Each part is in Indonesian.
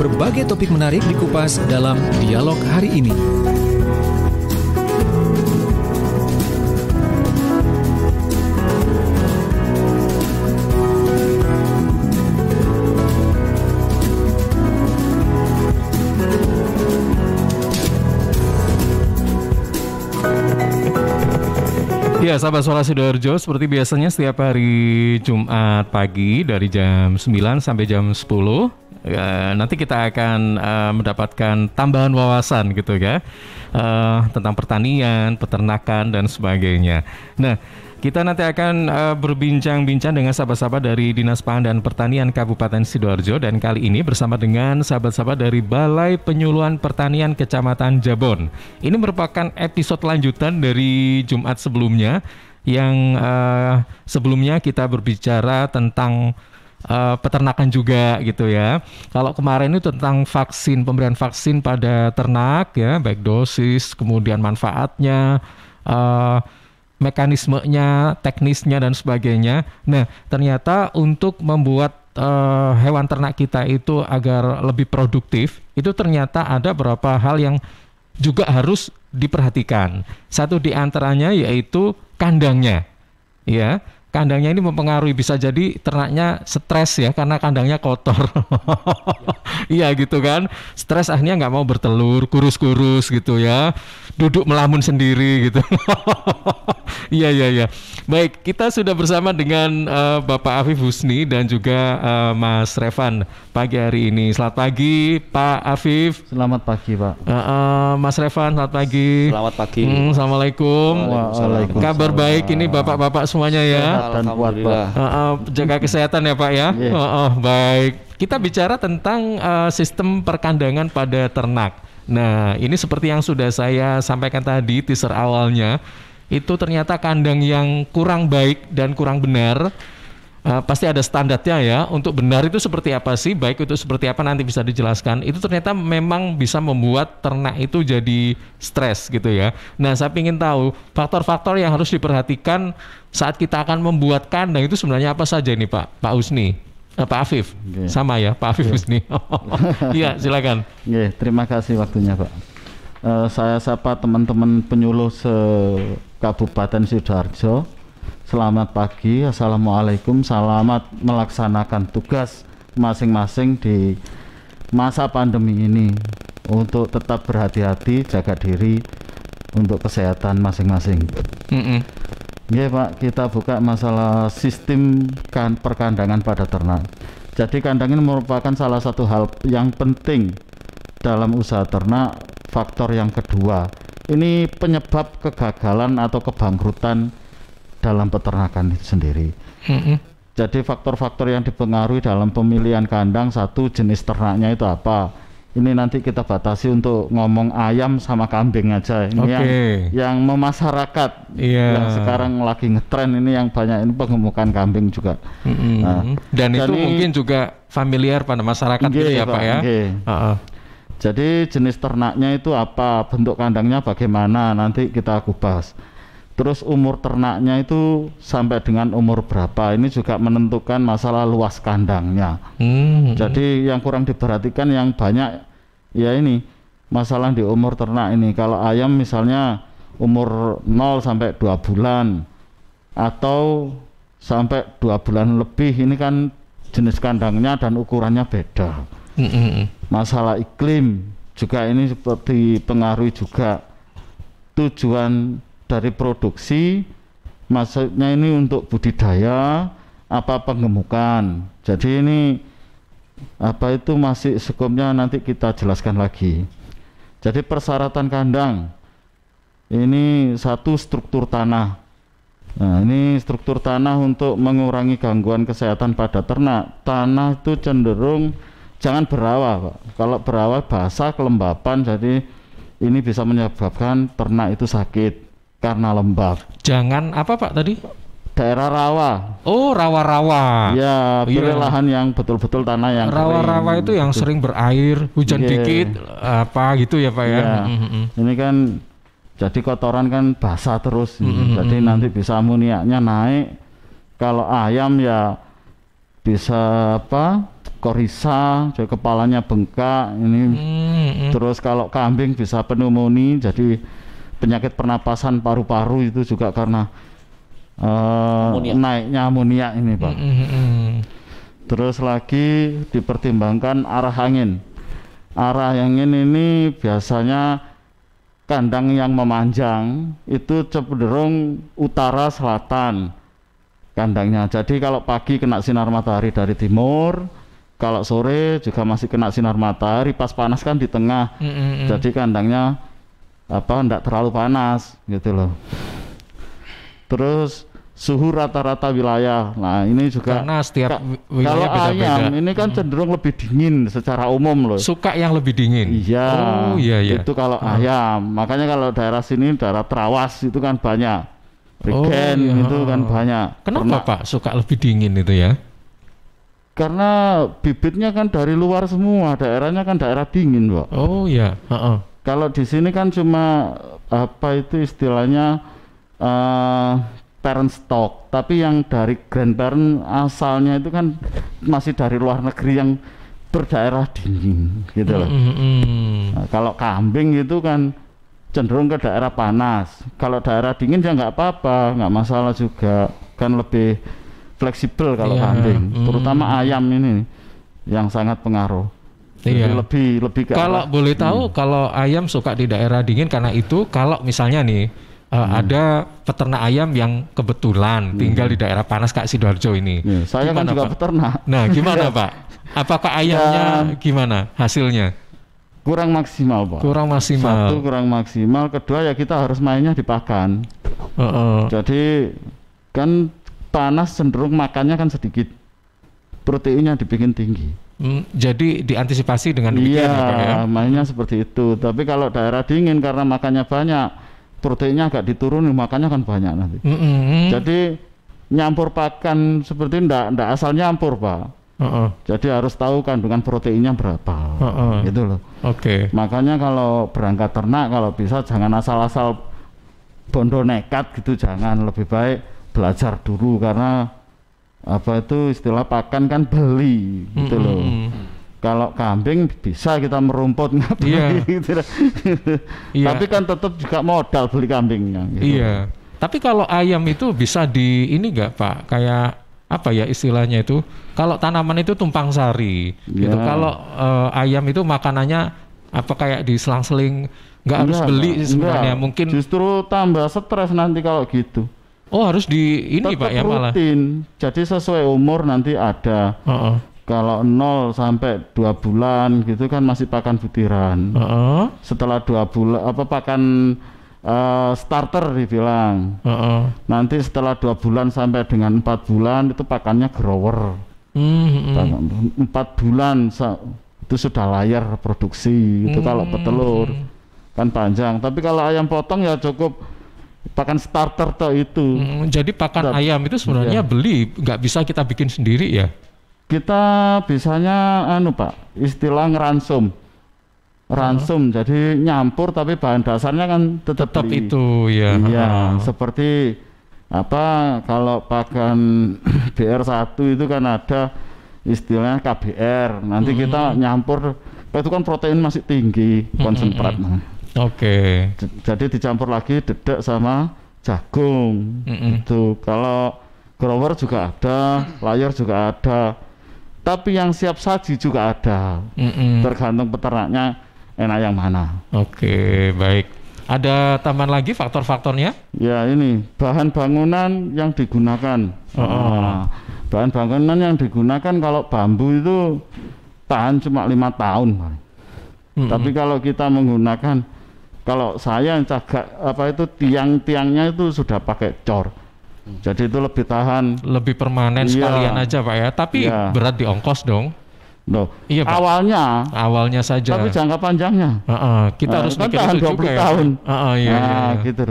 Berbagai topik menarik dikupas dalam dialog hari ini. Ya, sahabat Suara Sidoarjo, seperti biasanya setiap hari Jumat pagi dari jam 9 sampai jam 10 nanti kita akan mendapatkan tambahan wawasan gitu ya, tentang pertanian, peternakan dan sebagainya. Nah, kita nanti akan berbincang-bincang dengan sahabat-sahabat dari Dinas Pangan dan Pertanian Kabupaten Sidoarjo, dan kali ini bersama dengan sahabat-sahabat dari Balai Penyuluhan Pertanian Kecamatan Jabon. Ini merupakan episode lanjutan dari Jumat sebelumnya, yang sebelumnya kita berbicara tentang peternakan juga gitu ya. Kalau kemarin itu tentang vaksin, pemberian vaksin pada ternak ya, baik dosis, kemudian manfaatnya, mekanismenya, teknisnya dan sebagainya. Nah, ternyata untuk membuat hewan ternak kita itu agar lebih produktif, itu ternyata ada beberapa hal yang juga harus diperhatikan. Satu di antaranya yaitu kandangnya. Ya, kandangnya ini mempengaruhi, bisa jadi ternaknya stres ya karena kandangnya kotor. Iya gitu kan, stres akhirnya nggak mau bertelur, kurus-kurus gitu ya, duduk melamun sendiri gitu. Iya. Baik, kita sudah bersama dengan Bapak Afif Husni dan juga Mas Revan pagi hari ini. Selamat pagi Pak Afif. Selamat pagi Pak. Mas Revan, selamat pagi. Selamat pagi. Assalamualaikum. Waalaikumsalam. Kabar baik ini bapak-bapak semuanya ya. Dan kuat Pak. Jaga kesehatan ya Pak ya. Baik. Kita bicara tentang sistem perkandangan pada ternak. Nah, ini seperti yang sudah saya sampaikan tadi teaser awalnya, itu ternyata kandang yang kurang baik dan kurang benar. Pasti ada standarnya ya. Untuk benar itu seperti apa sih? Baik itu seperti apa nanti bisa dijelaskan. Itu ternyata memang bisa membuat ternak itu jadi stres gitu ya. Nah, saya ingin tahu faktor-faktor yang harus diperhatikan saat kita akan membuat kandang itu sebenarnya apa saja nih Pak Husni? Pak Afif, sama ya Pak Afif Husni. Iya, silakan. Terima kasih waktunya Pak. Saya sapa teman-teman penyuluh se-Kabupaten Sidoarjo. Selamat pagi, Assalamualaikum, selamat melaksanakan tugas masing-masing di masa pandemi ini untuk tetap berhati-hati, jaga diri untuk kesehatan masing-masing. Ya Pak, kita buka masalah sistem perkandangan pada ternak. Jadi kandang ini merupakan salah satu hal yang penting dalam usaha ternak. Faktor yang kedua, ini penyebab kegagalan atau kebangkrutan dalam peternakan itu sendiri. Jadi faktor-faktor yang dipengaruhi dalam pemilihan kandang, satu, jenis ternaknya itu apa. Ini nanti kita batasi untuk ngomong ayam sama kambing aja. Ini yang memasyarakat, yang sekarang lagi ngetren ini, yang banyak ini pengemukan kambing juga. Dan itu mungkin juga familiar pada masyarakat gitu ya Pak ya. Jadi jenis ternaknya itu apa, bentuk kandangnya bagaimana, nanti kita kupas. Terus umur ternaknya itu sampai dengan umur berapa, ini juga menentukan masalah luas kandangnya. Jadi yang kurang diperhatikan yang banyak ya ini masalah di umur ternak ini. Kalau ayam misalnya umur 0 sampai 2 bulan atau sampai 2 bulan lebih, ini kan jenis kandangnya dan ukurannya beda. Masalah iklim juga ini seperti pengaruhi juga. Tujuan dari produksi, maksudnya ini untuk budidaya apa penggemukan. Jadi ini apa itu masih skopnya nanti kita jelaskan lagi. Jadi persyaratan kandang ini satu, struktur tanah. Nah, ini struktur tanah untuk mengurangi gangguan kesehatan pada ternak. Tanah itu cenderung jangan berawa Pak. Kalau berawa basah, kelembapan, jadi ini bisa menyebabkan ternak itu sakit karena lembab. Jangan apa Pak tadi? Daerah rawa. Oh, rawa-rawa. Ya, pilih lahan yang betul-betul tanah yang rawa-rawa itu yang sering berair, hujan dikit, apa gitu ya Pak ya. Ini kan jadi kotoran kan basah terus. Jadi nanti bisa amoniaknya naik. Kalau ayam ya bisa apa? korisa, jadi kepalanya bengkak ini. Terus kalau kambing bisa pneumonia, jadi penyakit pernapasan paru-paru itu juga karena naiknya amoniak ini Pak. Terus lagi dipertimbangkan arah angin. Arah angin ini biasanya kandang yang memanjang itu cenderung utara selatan kandangnya. Jadi kalau pagi kena sinar matahari dari timur, kalau sore juga masih kena sinar matahari, pas panas kan di tengah. Jadi kandangnya enggak terlalu panas gitu loh. Terus suhu rata-rata wilayah. Nah, ini juga karena setiap kalau wilayah beda-beda. ayam ini kan cenderung lebih dingin secara umum loh. Suka yang lebih dingin. Iya. Oh, iya. Itu kalau ayam. Makanya kalau daerah sini daerah terawas itu kan banyak. Regen itu kan banyak. Kenapa Pak suka lebih dingin itu ya? Karena bibitnya kan dari luar semua, daerahnya kan daerah dingin, Pak. Oh iya. Kalau di sini kan cuma apa itu istilahnya parent stock, tapi yang dari grandparent asalnya itu kan masih dari luar negeri yang berdaerah dingin gitu loh. Nah, kalau kambing itu kan cenderung ke daerah panas. Kalau daerah dingin ya nggak apa-apa, nggak masalah juga, kan lebih fleksibel kalau kambing. Terutama ayam ini yang sangat pengaruh. Jadi lebih ke kalau arah, boleh tahu kalau ayam suka di daerah dingin karena itu kalau misalnya nih ada peternak ayam yang kebetulan tinggal di daerah panas Kak Sidoarjo ini. Saya kan juga peternak. Nah, gimana Pak? Apakah ayamnya gimana hasilnya? Kurang maksimal Pak. Kurang maksimal. Satu kurang maksimal, kedua ya kita harus mainnya di pakan. Jadi kan panas cenderung makannya kan sedikit, proteinnya dibikin tinggi. Jadi diantisipasi dengan demikian ya Pak ya? Mainnya seperti itu. Tapi kalau daerah dingin karena makannya banyak, proteinnya agak diturunin, makanya kan banyak nanti. Jadi nyampur pakan seperti ndak asal nyampur Pak. Jadi harus tahu kandungan proteinnya berapa, gitu loh. Makanya kalau berangkat ternak kalau bisa jangan asal-asal bondo nekat gitu, jangan, lebih baik belajar dulu karena apa itu istilah pakan kan beli, gitu loh. Kalau kambing bisa kita merumput gitu. Tapi kan tetap juga modal beli kambingnya. Gitu. Iya. Tapi kalau ayam itu bisa di ini nggak Pak? Kayak apa ya istilahnya itu? Kalau tanaman itu tumpang sari, gitu. Kalau ayam itu makanannya apa kayak diselang-seling? Nggak harus beli sebenarnya. Mungkin justru tambah stres nanti kalau gitu. Oh harus di ini tetap Pak ya malah. Rutin. Jadi sesuai umur nanti ada. Kalau 0 sampai 2 bulan gitu kan masih pakan butiran. Setelah 2 bulan apa pakan starter dibilang. Nanti setelah 2 bulan sampai dengan 4 bulan itu pakannya grower. 4 bulan itu sudah layar produksi. Itu kalau petelur kan panjang. Tapi kalau ayam potong ya cukup pakan starter toh itu. Jadi pakan ayam itu sebenarnya beli, nggak bisa kita bikin sendiri ya? Kita bisanya Pak, istilah ngeransum. Jadi nyampur tapi bahan dasarnya kan tetap itu ya. Iya, seperti apa kalau pakan BR1 itu kan ada istilahnya KBR. Nanti kita nyampur itu kan protein masih tinggi konsentrat. Jadi dicampur lagi dedek sama jagung. Itu kalau grower juga ada, layar juga ada. Tapi yang siap saji juga ada. Tergantung peternaknya enak yang mana. Baik. Ada tambahan lagi faktor-faktornya? Ya ini bahan bangunan yang digunakan. Bahan bangunan yang digunakan kalau bambu itu tahan cuma 5 tahun. Tapi kalau kita menggunakan, kalau saya cagak apa itu tiang-tiangnya itu sudah pakai cor. Jadi itu lebih tahan, lebih permanen sekalian aja Pak ya. Tapi berat di ongkos dong. Iya Pak. Awalnya saja. Tapi jangka panjangnya. Kita harus kan mikir tahan itu 20 juga tahun. Gitu.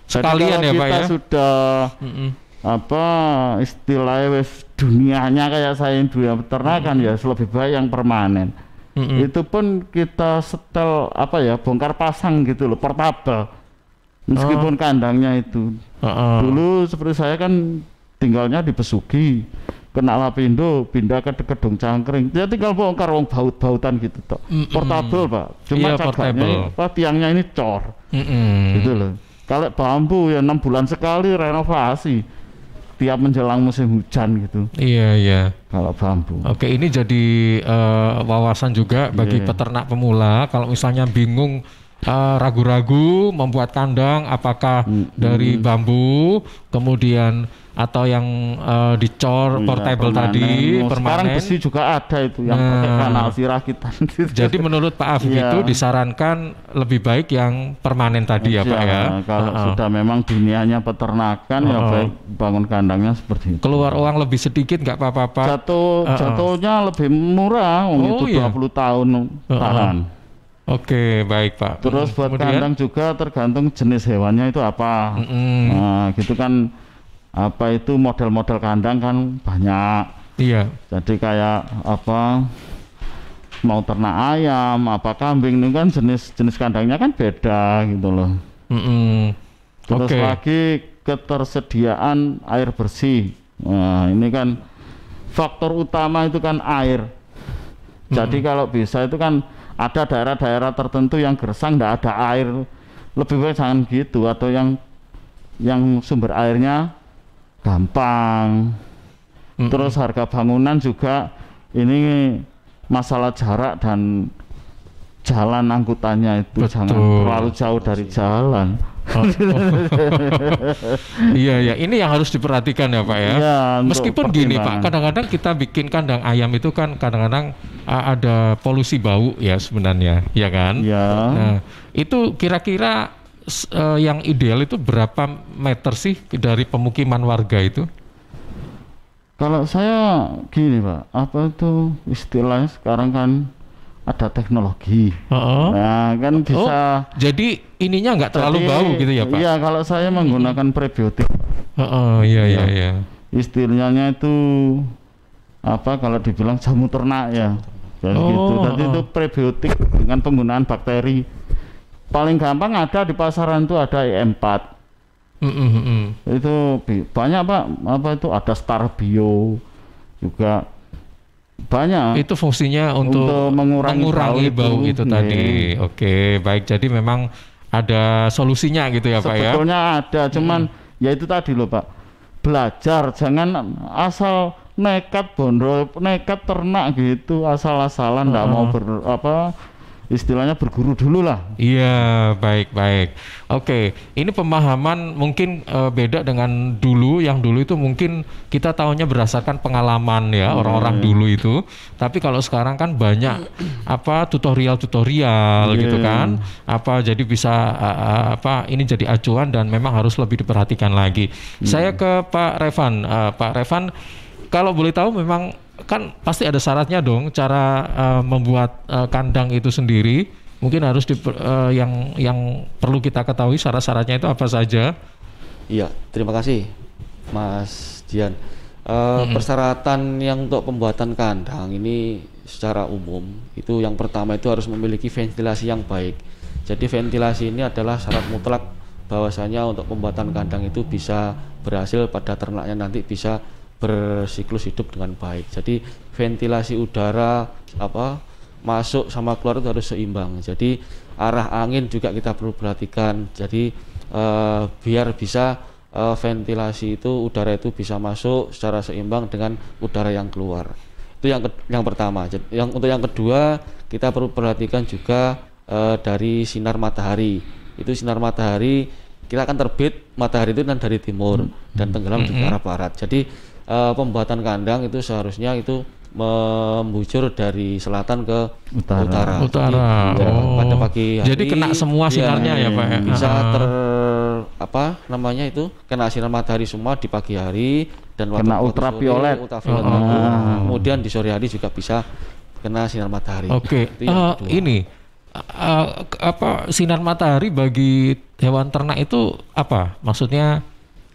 Sekalian ya Pak ya. Kita sudah apa istilahnya dunianya kayak saya dunia peternakan ya lebih baik yang permanen. Itu pun kita setel apa ya bongkar pasang gitu loh, portable. Meskipun kandangnya itu dulu seperti saya kan tinggalnya di Besuki, kena lapindo pindah ke Kedung Cangkring. Ya tinggal bongkar wong baut-bautan gitu toh. Portable, Pak. Cuma Iya, portable. tiangnya ini cor. Gitu loh. Kalau bambu ya 6 bulan sekali renovasi. Tiap menjelang musim hujan gitu. Iya. Kalau bambu. Oke, ini jadi wawasan juga bagi peternak pemula. Kalau misalnya bingung, ragu-ragu membuat kandang, apakah dari bambu, kemudian atau yang dicor portable tadi, Sekarang permanen. besi juga ada itu yang pakai kanal sirakitan. Jadi menurut Pak Afif itu disarankan lebih baik yang permanen tadi ya Pak ya. Kalau sudah memang dunianya peternakan ya baik bangun kandangnya seperti itu. Keluar uang lebih sedikit nggak apa-apa. Jatuhnya lebih murah, itu 20 tahun tahan. Oke, baik Pak. Terus buat kandang juga tergantung jenis hewannya itu apa. Nah, gitu kan. Apa itu model-model kandang kan banyak. Iya. Jadi kayak apa, mau ternak ayam, apa kambing itu kan jenis kandangnya kan beda gitu loh. Terus lagi ketersediaan air bersih. Nah, ini kan faktor utama itu kan air. Jadi kalau bisa itu kan ada daerah-daerah tertentu yang gersang nggak ada air, lebih baik jangan gitu, atau yang sumber airnya gampang. Terus harga bangunan juga ini masalah jarak dan jalan angkutannya itu jangan terlalu jauh dari jalan. Iya, ini yang harus diperhatikan ya Pak ya. Meskipun gini Pak, kadang-kadang kita bikin kandang ayam itu kan kadang-kadang ada polusi bau ya sebenarnya, ya kan? Nah, itu kira-kira yang ideal itu berapa meter sih dari pemukiman warga itu? Kalau saya gini Pak, apa itu istilahnya sekarang kan ada teknologi. Nah kan bisa. Jadi ininya nggak terlalu bau gitu ya Pak? Iya, kalau saya menggunakan prebiotik. Iya. Istilahnya itu apa, kalau dibilang jamu ternak ya. Gitu. Jadi itu prebiotik dengan penggunaan bakteri. Paling gampang ada di pasaran itu ada E4. Itu banyak Pak, apa itu ada Star Bio juga banyak. Itu fungsinya untuk mengurangi bau itu tadi. Oke, baik. Jadi memang ada solusinya gitu ya Pak ya? Sebetulnya ada, cuman ya itu tadi loh Pak. Belajar, jangan asal nekat ternak gitu, asal-asalan nggak mau istilahnya berguru dulu lah. Iya, baik. Oke, ini pemahaman mungkin beda dengan dulu. Yang dulu itu mungkin kita tahunya berdasarkan pengalaman ya, orang-orang dulu itu. Tapi kalau sekarang kan banyak tutorial gitu kan. Jadi bisa ini jadi acuan dan memang harus lebih diperhatikan lagi. Saya ke Pak Revan. Pak Revan, kalau boleh tahu memang kan pasti ada syaratnya dong cara membuat kandang itu sendiri. Mungkin harus yang perlu kita ketahui syarat-syaratnya itu apa saja? Iya, terima kasih Mas Dian. Persyaratan yang untuk pembuatan kandang ini secara umum itu yang pertama itu harus memiliki ventilasi yang baik. Jadi ventilasi ini adalah syarat mutlak bahwasanya untuk pembuatan kandang itu bisa berhasil pada ternaknya nanti bisa bersiklus hidup dengan baik. Jadi ventilasi udara masuk sama keluar itu harus seimbang. Jadi arah angin juga kita perlu perhatikan. Jadi biar bisa ventilasi itu udara itu bisa masuk secara seimbang dengan udara yang keluar. Itu yang pertama. Untuk yang kedua kita perlu perhatikan juga dari sinar matahari. Itu sinar matahari kita akan terbit matahari itu kan dari timur dan tenggelam di arah barat. Jadi pembuatan kandang itu seharusnya itu membujur dari selatan ke utara. Jadi, pada pagi hari. Jadi kena semua sinarnya ya Pak. Bisa kena sinar matahari semua di pagi hari dan kena ultraviolet. Kemudian di sore hari juga bisa kena sinar matahari. Oke. Ini sinar matahari bagi hewan ternak itu apa? Maksudnya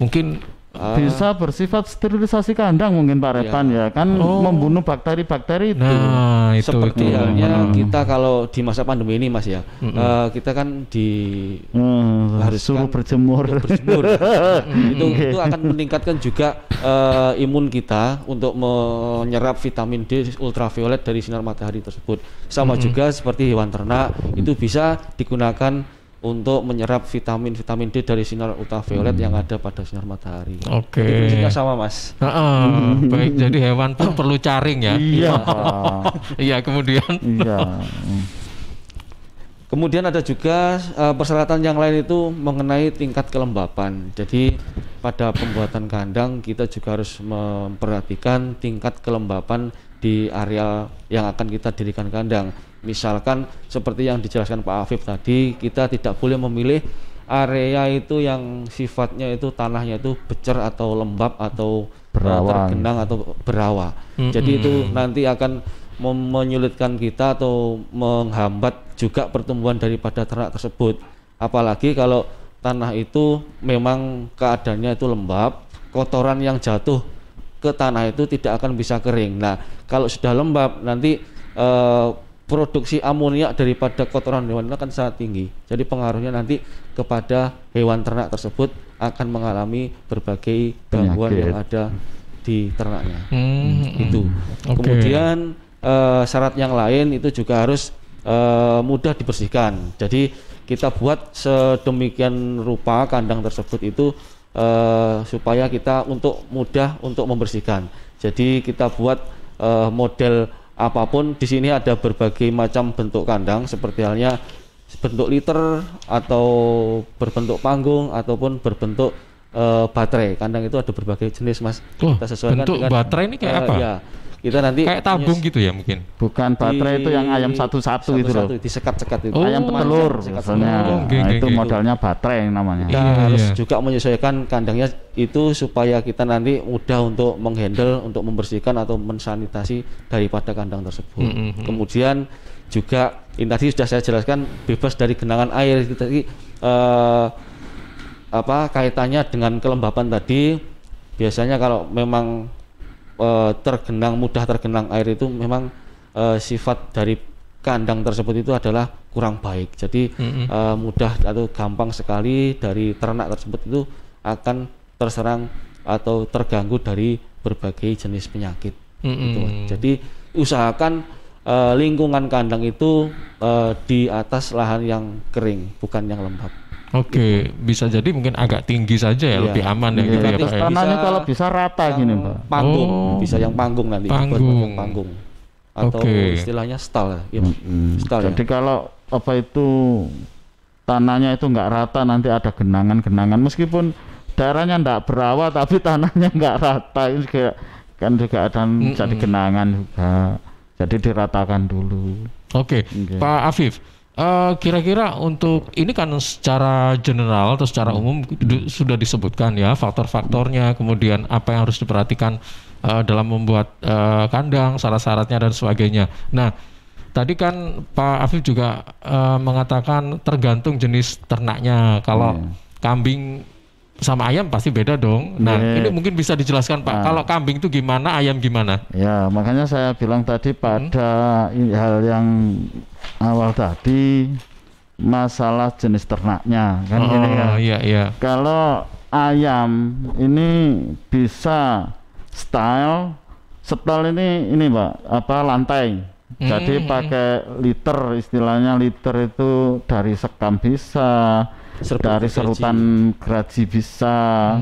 mungkin bisa bersifat sterilisasi kandang mungkin Pak Repan ya kan, membunuh bakteri-bakteri itu. Nah, itu seperti itu. halnya kita kalau di masa pandemi ini Mas ya, kita kan harus suruh berjemur. Itu akan meningkatkan juga imun kita untuk menyerap vitamin D ultraviolet dari sinar matahari tersebut. Sama juga seperti hewan ternak itu bisa digunakan untuk menyerap vitamin D dari sinar ultraviolet yang ada pada sinar matahari. Oke. Fungsinya sama Mas. Baik, jadi hewan pun perlu caring ya. Iya. Iya, kemudian. Iya. Kemudian ada juga persyaratan yang lain itu mengenai tingkat kelembapan. Jadi pada pembuatan kandang kita juga harus memperhatikan tingkat kelembapan di area yang akan kita dirikan kandang. Misalkan seperti yang dijelaskan Pak Afif tadi, kita tidak boleh memilih area itu yang sifatnya itu tanahnya itu becer atau lembab atau tergenang atau berawa. Jadi itu nanti akan menyulitkan kita atau menghambat juga pertumbuhan daripada ternak tersebut. Apalagi kalau tanah itu memang keadaannya itu lembab, kotoran yang jatuh ke tanah itu tidak akan bisa kering. Nah, kalau sudah lembab nanti produksi amoniak daripada kotoran hewan itu akan sangat tinggi. Jadi pengaruhnya nanti kepada hewan ternak tersebut akan mengalami berbagai gangguan yang ada di ternaknya. Itu. Okay. Kemudian syarat yang lain itu juga harus mudah dibersihkan. Jadi kita buat sedemikian rupa kandang tersebut itu supaya kita mudah untuk membersihkan. Jadi kita buat model apapun. Di sini ada berbagai macam bentuk kandang, seperti halnya bentuk liter atau berbentuk panggung ataupun berbentuk baterai. Kandang itu ada berbagai jenis Mas. Kita sesuaikan bentuk dengan baterai ini kayak apa? Ya, kita nanti kayak tabung gitu ya mungkin. Bukan baterai itu yang ayam satu-satu itu loh. Disekat-sekat itu. Ayam petelur misalnya. Itu modalnya baterai yang namanya. Kita harus juga menyesuaikan kandangnya itu supaya kita nanti mudah untuk menghandle, untuk membersihkan atau mensanitasi daripada kandang tersebut. Kemudian juga ini tadi sudah saya jelaskan bebas dari genangan air. Tadi kaitannya dengan kelembapan tadi, biasanya kalau memang mudah tergenang air itu memang sifat dari kandang tersebut itu adalah kurang baik. Jadi mudah atau gampang sekali dari ternak tersebut itu akan terserang atau terganggu dari berbagai jenis penyakit. Gitu. Jadi usahakan lingkungan kandang itu di atas lahan yang kering, bukan yang lembab. Oke, bisa jadi mungkin agak tinggi saja ya, lebih aman ya gitu ya Pak. Tanahnya kalau bisa rata gini Pak. Panggung, bisa yang panggung nanti. Panggung. Atau istilahnya stal ya. Stal. Jadi kalau tanahnya itu nggak rata, nanti ada genangan-genangan meskipun daerahnya nggak berawa tapi tanahnya nggak rata, itu juga ada jadi genangan juga. Jadi diratakan dulu. Oke. Pak Afif. Kira-kira untuk ini kan secara general atau secara umum sudah disebutkan ya faktor-faktornya, kemudian apa yang harus diperhatikan dalam membuat kandang, syarat-syaratnya dan sebagainya. Nah, tadi kan Pak Afif juga mengatakan tergantung jenis ternaknya. Kalau kambing sama ayam pasti beda dong. Nah, ini mungkin bisa dijelaskan Pak. Kalau kambing itu gimana, ayam gimana? Ya, makanya saya bilang tadi pada hal yang awal tadi masalah jenis ternaknya kan ini kan. Iya. Kalau ayam ini bisa style ini Pak, lantai. Jadi pakai liter, istilahnya liter itu dari sekam bisa, dari serutan geraji bisa.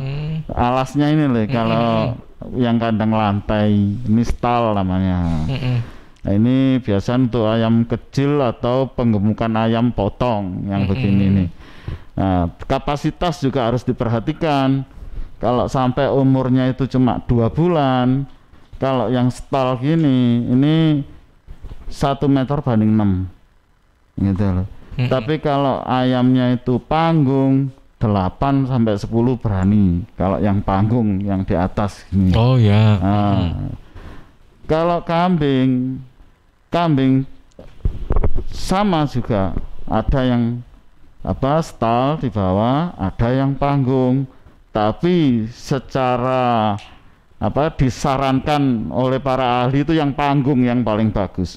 Alasnya ini loh, kalau yang kandang lantai ini stall namanya. Nah, ini biasa untuk ayam kecil atau penggemukan ayam potong yang begini nih. Nah, kapasitas juga harus diperhatikan. Kalau sampai umurnya itu cuma 2 bulan, kalau yang stall gini ini 1 meter banding 6 gitu loh. Tapi kalau ayamnya itu panggung 8 sampai 10 berani. Kalau yang panggung yang di atas ini. Oh ya. Kalau kambing sama juga, ada yang stall di bawah, ada yang panggung. Tapi secara disarankan oleh para ahli itu yang panggung yang paling bagus.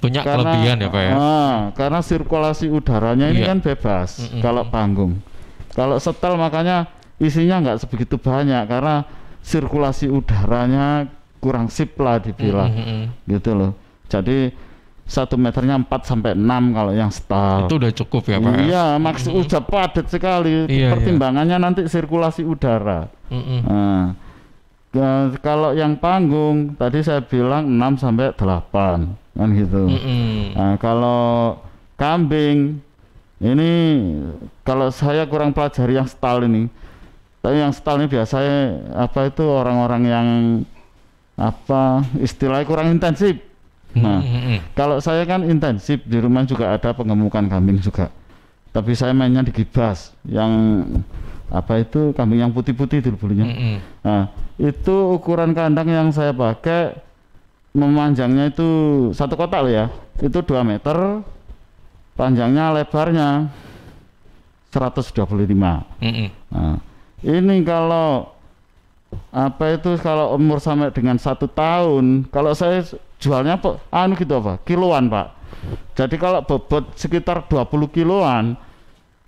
Punya kelebihan ya Pak ya. Karena sirkulasi udaranya ini kan bebas kalau panggung. Kalau setel makanya isinya nggak sebegitu banyak karena sirkulasi udaranya kurang sip lah dibilang, gitu loh. Jadi 1 meternya 4 sampai 6 kalau yang setel. Itu udah cukup ya Pak? Iya, udah padat sekali. Pertimbangannya nanti sirkulasi udara. Kalau yang panggung tadi saya bilang 6 sampai 8 kan gitu. Nah, kalau kambing ini kalau saya kurang pelajari yang stall ini. Tapi yang stall ini biasanya itu orang-orang yang istilahnya kurang intensif. Nah, kalau saya kan intensif, di rumah juga ada pengemukan kambing juga. Tapi saya mainnya di gibas yang kambing yang putih-putih itu bulunya. Nah, itu ukuran kandang yang saya pakai memanjangnya itu 1 kotak loh ya. Itu 2 meter, panjangnya lebarnya 125. Nah, ini kalau kalau umur sampai dengan 1 tahun, kalau saya jualnya kiloan Pak. Jadi kalau bobot sekitar 20 kiloan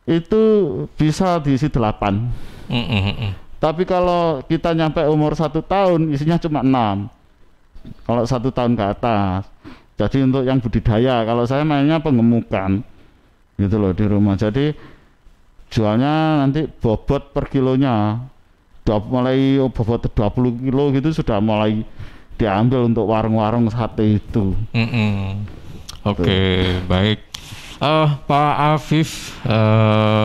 itu bisa diisi 8. Tapi kalau kita nyampe umur 1 tahun isinya cuma 6. Kalau 1 tahun ke atas. Jadi untuk yang budidaya, kalau saya mainnya pengemukan gitu loh di rumah. Jadi jualnya nanti bobot per kilonya mulai bobot 20 kilo gitu sudah mulai diambil untuk warung-warung sate itu. Oke, baik. Pak Afif,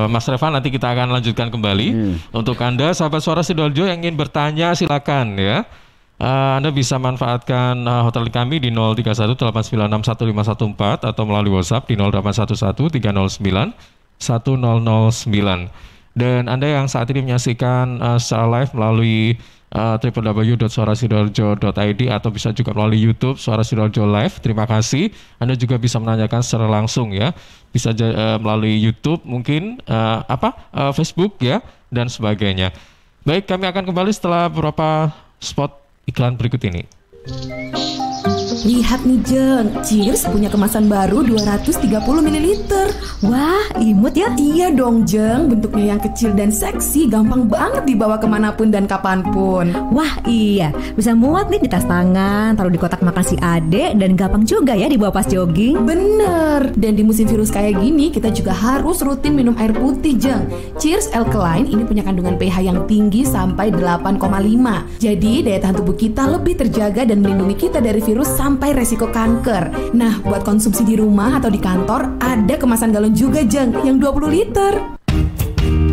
Mas Revan, nanti kita akan lanjutkan kembali. Untuk Anda sahabat Suara Sidoarjo yang ingin bertanya silakan ya. Anda bisa manfaatkan hotel kami di 0318961514 atau melalui WhatsApp di 0811309109. Dan Anda yang saat ini menyaksikan secara live melalui www.suarasidoarjo.id atau bisa juga melalui YouTube Suara Sidoarjo Live. Terima kasih. Anda juga bisa menanyakan secara langsung ya. Bisa melalui YouTube mungkin Facebook ya dan sebagainya. Baik, kami akan kembali setelah beberapa spot iklan berikut ini. Lihat nih Jeng, Cheers punya kemasan baru 230 ml. Wah, imut ya? Iya dong Jeng, bentuknya yang kecil dan seksi, gampang banget dibawa kemanapun dan kapanpun. Wah iya, bisa muat nih di tas tangan, taruh di kotak makan si adek, dan gampang juga ya dibawa pas jogging. Bener, dan di musim virus kayak gini kita juga harus rutin minum air putih Jeng. Cheers Alkaline ini punya kandungan pH yang tinggi sampai 8,5. Jadi daya tahan tubuh kita lebih terjaga dan melindungi kita dari virus sampai resiko kanker. Nah, buat konsumsi di rumah atau di kantor, ada kemasan galon juga Jeng, yang 20 liter.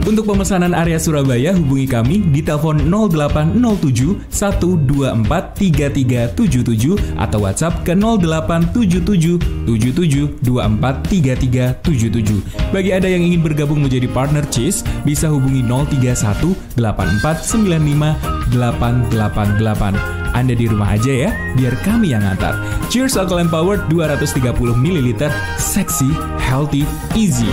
Untuk pemesanan area Surabaya, hubungi kami di telepon 0807 124 3377 atau WhatsApp ke 0877 77 24 3377. Bagi Anda yang ingin bergabung menjadi partner Cheers, bisa hubungi 031 84 95 888. Anda di rumah aja ya, biar kami yang antar. Cheers Alkaline Power 230 ml, seksi, healthy, easy.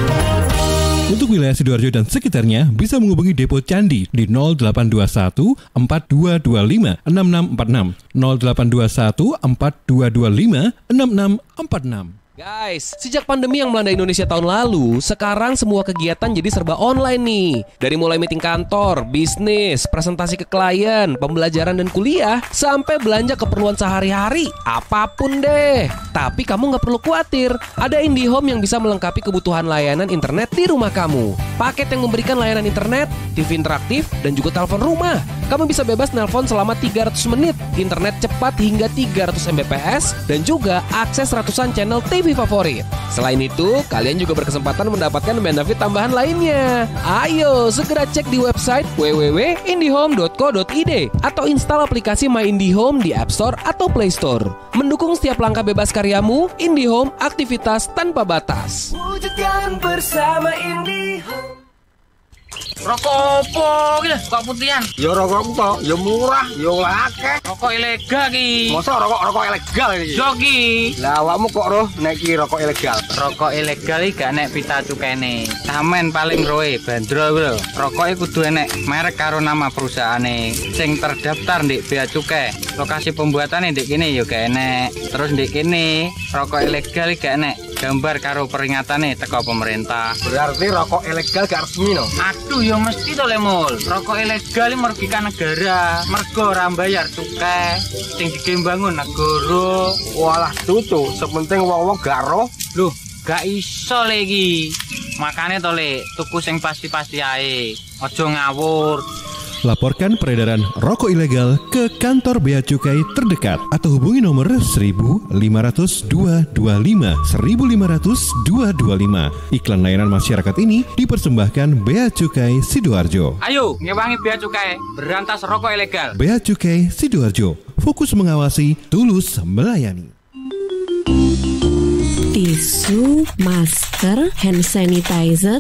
Untuk wilayah Sidoarjo dan sekitarnya bisa menghubungi Depo Candi di 0821 4225 6646 0821 4225 6646. Guys, sejak pandemi yang melanda Indonesia tahun lalu, sekarang semua kegiatan jadi serba online nih. Dari mulai meeting kantor, bisnis, presentasi ke klien, pembelajaran dan kuliah, sampai belanja keperluan sehari-hari, apapun deh. Tapi kamu nggak perlu khawatir, ada IndiHome yang bisa melengkapi kebutuhan layanan internet di rumah kamu. Paket yang memberikan layanan internet, TV interaktif, dan juga telepon rumah. Kamu bisa bebas nelpon selama 300 menit, internet cepat hingga 300 Mbps, dan juga akses ratusan channel TV favorit. Selain itu, kalian juga berkesempatan mendapatkan benefit tambahan lainnya. Ayo, segera cek di website www.indihome.co.id atau install aplikasi My IndiHome di App Store atau Play Store. Mendukung setiap langkah bebas karyamu, IndiHome, aktivitas tanpa batas. Wujudkan bersama IndiHome. Rokok opo iki lho, kok putihan? Ya rokok kok, ya murah, ya akeh. Rokok ilegal iki. Masa rokok ilegal iki? Joki. Lah awakmu kok roh nek iki rokok ilegal? Rokok ilegal iki gak nek pita cukene. Samen paling roe bandrol kuwi lho. Rokoke kudu enek merek karo nama perusahaane sing terdaftar ndek bea cukai. Lokasi pembuatane ndek kene ya gak enek. Terus ndek kene rokok ilegal iki gak enek gambar karo peringatane teko pemerintah. Berarti rokok ilegal gak resmi no? Aduh ya mesti to Lemul. Rokok ilegal iki merugikan negara. Mergo ora bayar cukai sing digembangun negara. Walah tutu, sepenting wong-wong gak roh. Loh, gak iso lagi. Makane to Le, tuku sing pasti-pasti ae. Aja ngawur. Laporkan peredaran rokok ilegal ke kantor Bea Cukai terdekat atau hubungi nomor 1.500 225 1.500 225. Iklan layanan masyarakat ini dipersembahkan Bea Cukai Sidoarjo. Ayo, ngewangi Bea Cukai, berantas rokok ilegal. Bea Cukai Sidoarjo, fokus mengawasi, tulus melayani. Tisu, masker, hand sanitizer,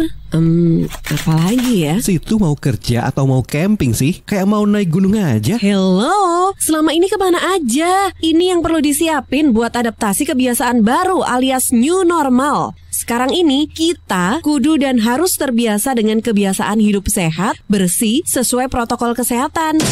apalagi ya? Situ mau kerja atau mau camping sih? Kayak mau naik gunung aja. Hello, selama ini kemana aja? Ini yang perlu disiapin buat adaptasi kebiasaan baru alias new normal. Sekarang ini kita kudu dan harus terbiasa dengan kebiasaan hidup sehat, bersih, sesuai protokol kesehatan.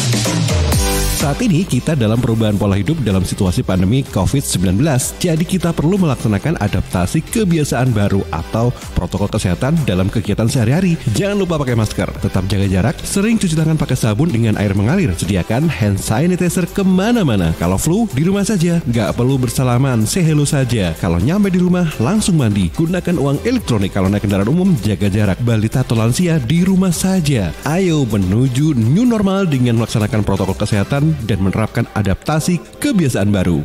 Saat ini kita dalam perubahan pola hidup dalam situasi pandemi COVID-19. Jadi kita perlu melaksanakan adaptasi kebiasaan baru atau protokol kesehatan dalam kegiatan sehari-hari. Jangan lupa pakai masker, tetap jaga jarak, sering cuci tangan pakai sabun dengan air mengalir. Sediakan hand sanitizer kemana-mana. Kalau flu, di rumah saja. Nggak perlu bersalaman, say hello saja. Kalau nyampe di rumah, langsung mandi. Gunakan uang elektronik. Kalau naik kendaraan umum, jaga jarak. Balita atau lansia, di rumah saja. Ayo menuju new normal dengan melaksanakan protokol kesehatan dan menerapkan adaptasi kebiasaan baru.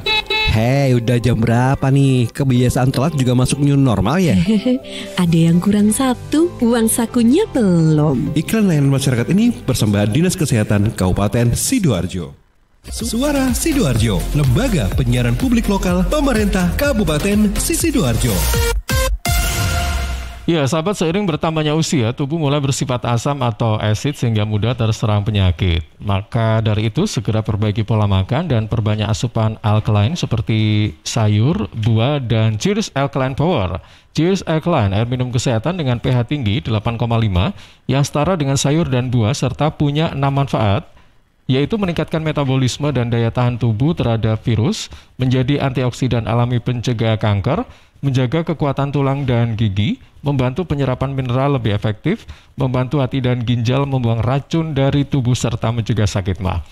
Hei, udah jam berapa nih? Kebiasaan telat juga masuk new normal ya? Ada yang kurang satu, uang sakunya belum. Iklan layanan masyarakat ini persembahan Dinas Kesehatan Kabupaten Sidoarjo. Suara Sidoarjo, lembaga penyiaran publik lokal pemerintah Kabupaten Sidoarjo. Ya, sahabat, seiring bertambahnya usia, tubuh mulai bersifat asam atau asid sehingga mudah terserang penyakit. Maka dari itu, segera perbaiki pola makan dan perbanyak asupan alkaline seperti sayur, buah, dan Cheers Alkaline Power. Cheers Alkaline, air minum kesehatan dengan pH tinggi 8,5 yang setara dengan sayur dan buah serta punya 6 manfaat, yaitu meningkatkan metabolisme dan daya tahan tubuh terhadap virus, menjadi antioksidan alami pencegah kanker, menjaga kekuatan tulang dan gigi, membantu penyerapan mineral lebih efektif, membantu hati dan ginjal membuang racun dari tubuh serta mencegah sakit mah.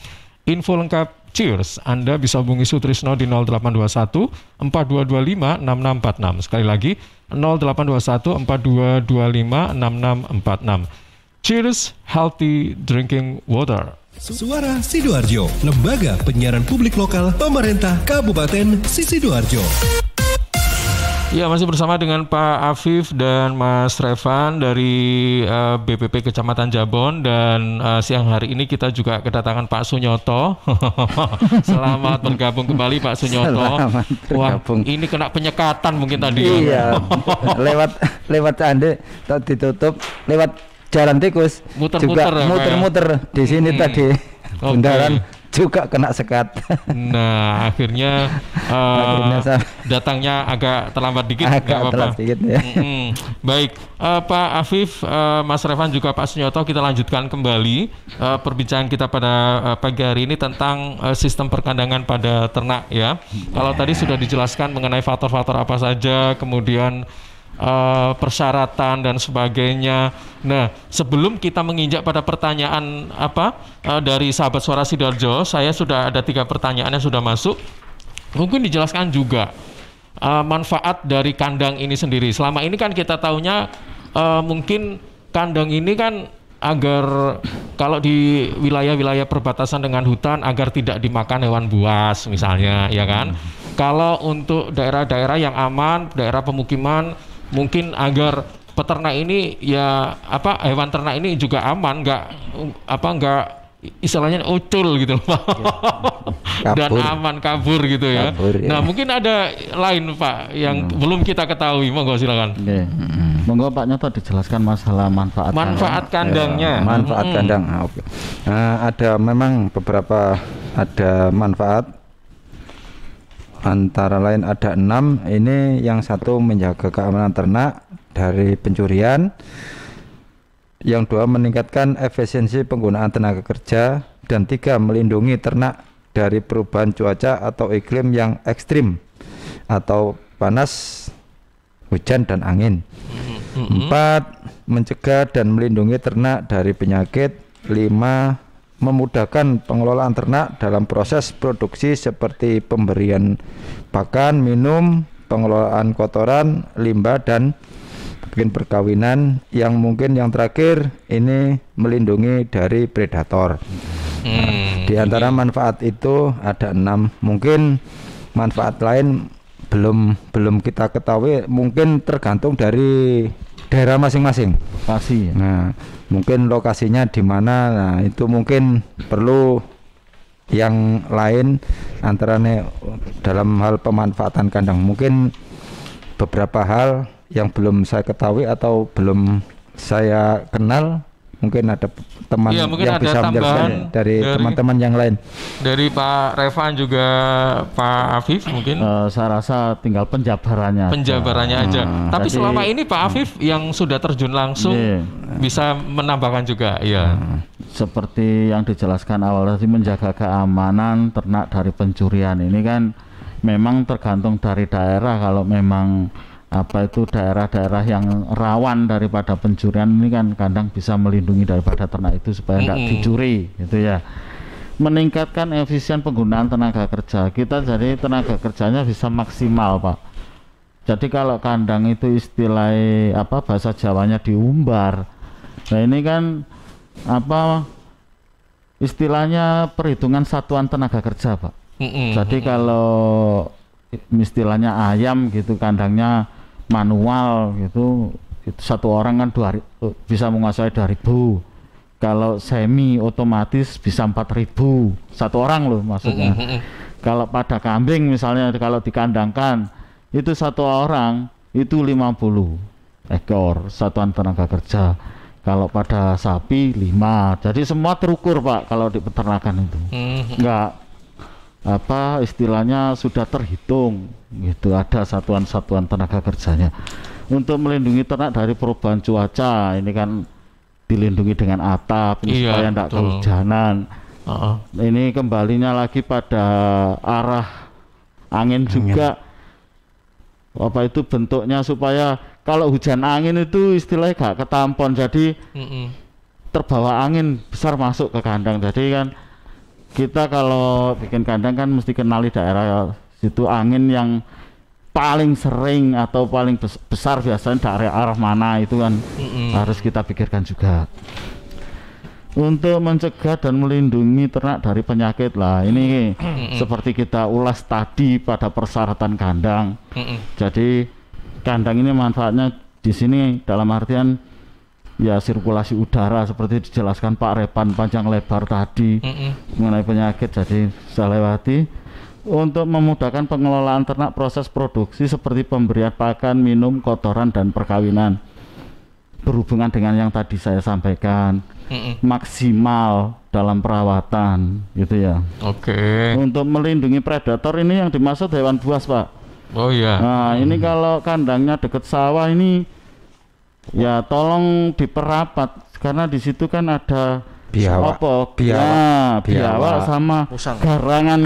Info lengkap Cheers Anda bisa hubungi Sutrisno di 0821 4225 6646. Sekali lagi 0821 4225 6646. Cheers Healthy Drinking Water. Suara Sidoarjo, lembaga penyiaran publik lokal pemerintah Kabupaten Sidoarjo. Ya, masih bersama dengan Pak Afif dan Mas Revan dari BPP Kecamatan Jabon, dan siang hari ini kita juga kedatangan Pak Sunyoto. Selamat bergabung kembali Pak Sunyoto. Selamat bergabung. Wah, ini kena penyekatan mungkin tadi. Iya, lewat Ande ditutup, lewat jalan tikus muter-muter juga ya, muter-muter di sini tadi. Bundaran juga kena sekat. Nah, akhirnya datangnya agak terlambat dikit. Agak telat sedikit ya. Baik, Pak Afif, Mas Revan juga Pak Sunyoto, kita lanjutkan kembali perbincangan kita pada pagi hari ini tentang sistem perkandangan pada ternak ya. Kalau tadi sudah dijelaskan mengenai faktor-faktor apa saja, kemudian persyaratan dan sebagainya. Nah, sebelum kita menginjak pada pertanyaan dari sahabat Suara Sidoarjo, saya sudah ada 3 pertanyaan yang sudah masuk. Mungkin dijelaskan juga manfaat dari kandang ini sendiri. Selama ini kan kita tahunya mungkin kandang ini kan agar kalau di wilayah-wilayah perbatasan dengan hutan agar tidak dimakan hewan buas misalnya, ya kan? Kalau untuk daerah-daerah yang aman, daerah pemukiman, mungkin agar peternak ini hewan ternak ini juga aman, nggak istilahnya ucul gitu Pak. Dan aman kabur gitu ya. Nah, mungkin ada lain Pak yang belum kita ketahui. Monggo silakan. Monggo Pak Nyoto dijelaskan masalah manfaat kandangnya. Manfaat kandang. Oke. Ada memang beberapa manfaat. Antara lain ada 6. Ini yang satu menjaga keamanan ternak dari pencurian. Yang 2 meningkatkan efisiensi penggunaan tenaga kerja, dan 3 melindungi ternak dari perubahan cuaca atau iklim yang ekstrim atau panas, hujan dan angin. 4 mencegah dan melindungi ternak dari penyakit. 5 memudahkan pengelolaan ternak dalam proses produksi seperti pemberian pakan, minum, pengelolaan kotoran, limbah dan bikin perkawinan. Yang mungkin yang terakhir ini melindungi dari predator. Di antara manfaat itu ada 6. Mungkin manfaat lain belum kita ketahui, mungkin tergantung dari daerah masing-masing. Lokasi. Nah, mungkin lokasinya di mana. Nah, itu mungkin perlu yang lain antaranya dalam hal pemanfaatan kandang. Mungkin beberapa hal yang belum saya ketahui atau belum saya kenal, mungkin ada teman yang bisa menjelaskan dari teman-teman yang lain. Dari Pak Revan juga Pak Afif mungkin. Saya rasa tinggal penjabarannya aja. Tapi jadi, selama ini Pak Afif yang sudah terjun langsung bisa menambahkan juga ya. Seperti yang dijelaskan awal tadi, menjaga keamanan ternak dari pencurian ini kan memang tergantung dari daerah. Kalau memang daerah-daerah yang rawan daripada pencurian ini kan kandang bisa melindungi daripada ternak itu supaya tidak dicuri gitu ya. Meningkatkan efisien penggunaan tenaga kerja, kita jadi tenaga kerjanya bisa maksimal Pak. Jadi kalau kandang itu istilahnya bahasa Jawanya diumbar. Nah ini kan istilahnya perhitungan satuan tenaga kerja Pak. Jadi kalau istilahnya ayam gitu kandangnya manual gitu, itu satu orang kan bisa menguasai 2.000. Kalau semi otomatis bisa 4.000 satu orang loh maksudnya. Kalau pada kambing misalnya, kalau dikandangkan itu satu orang itu 50 ekor satuan tenaga kerja. Kalau pada sapi 5. Jadi semua terukur Pak kalau di peternakan itu. Enggak istilahnya sudah terhitung gitu, ada satuan-satuan tenaga kerjanya. Untuk melindungi ternak dari perubahan cuaca, ini kan dilindungi dengan atap supaya tidak kehujanan. Ini kembalinya lagi pada arah angin juga. Itu bentuknya supaya kalau hujan angin itu istilahnya gak ketampon, jadi terbawa angin besar masuk ke kandang. Jadi kan kita kalau bikin kandang kan mesti kenali daerah situ angin yang paling sering atau paling besar biasanya dari arah mana, itu kan harus kita pikirkan juga. Untuk mencegah dan melindungi ternak dari penyakit lah, ini seperti kita ulas tadi pada persyaratan kandang. Jadi kandang ini manfaatnya di sini dalam artian ya sirkulasi udara seperti dijelaskan Pak Repan panjang lebar tadi mengenai penyakit, jadi saya lewati. Untuk memudahkan pengelolaan ternak proses produksi seperti pemberian pakan, minum, kotoran dan perkawinan berhubungan dengan yang tadi saya sampaikan. Maksimal dalam perawatan gitu ya. Untuk melindungi predator, ini yang dimaksud hewan buas Pak. Nah ini kalau kandangnya dekat sawah ini ya tolong diperapat, karena di situ kan ada biawak sama garangan.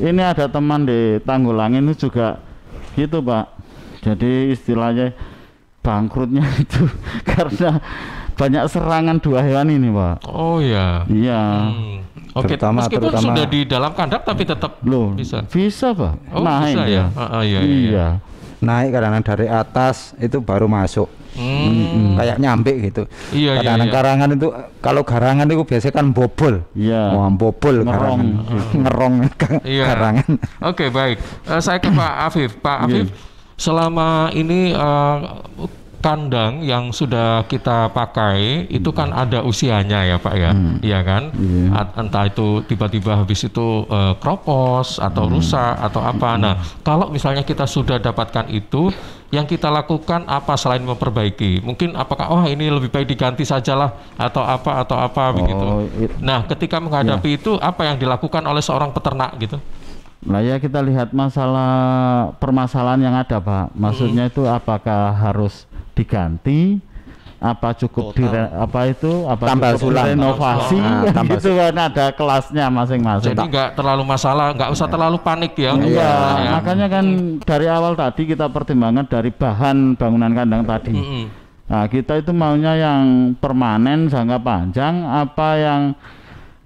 Ini ada teman di Tanggulangin itu juga gitu Pak. Jadi istilahnya bangkrutnya itu karena banyak serangan dua hewan ini Pak. Iya. Meskipun sudah di dalam kandang tapi tetap bisa Pak. Naik bisa ya. Iya. Naik kadang-kadang dari atas itu baru masuk. Kayak nyampe gitu. Kadang-kadang karangan itu, kalau garangan itu biasanya kan bobol. Bobol ngerong karangan. Baik. Saya ke Pak Afif. Pak Afif, selama ini kandang yang sudah kita pakai itu kan ada usianya ya Pak ya, iya kan? Entah itu tiba-tiba habis itu kropos atau rusak atau apa. Nah, kalau misalnya kita sudah dapatkan itu, yang kita lakukan apa selain memperbaiki? Mungkin apakah ini lebih baik diganti sajalah atau apa begitu. Nah, ketika menghadapi itu apa yang dilakukan oleh seorang peternak gitu? Nah ya kita lihat permasalahan yang ada Pak. Maksudnya itu apakah harus diganti, apa cukup tambal sulam, renovasi, gitu kan ada kelasnya masing-masing. Jadi nggak terlalu masalah, nggak usah terlalu panik ya. Iya, makanya kan dari awal tadi kita pertimbangkan dari bahan bangunan kandang tadi. Nah kita itu maunya yang permanen jangka panjang,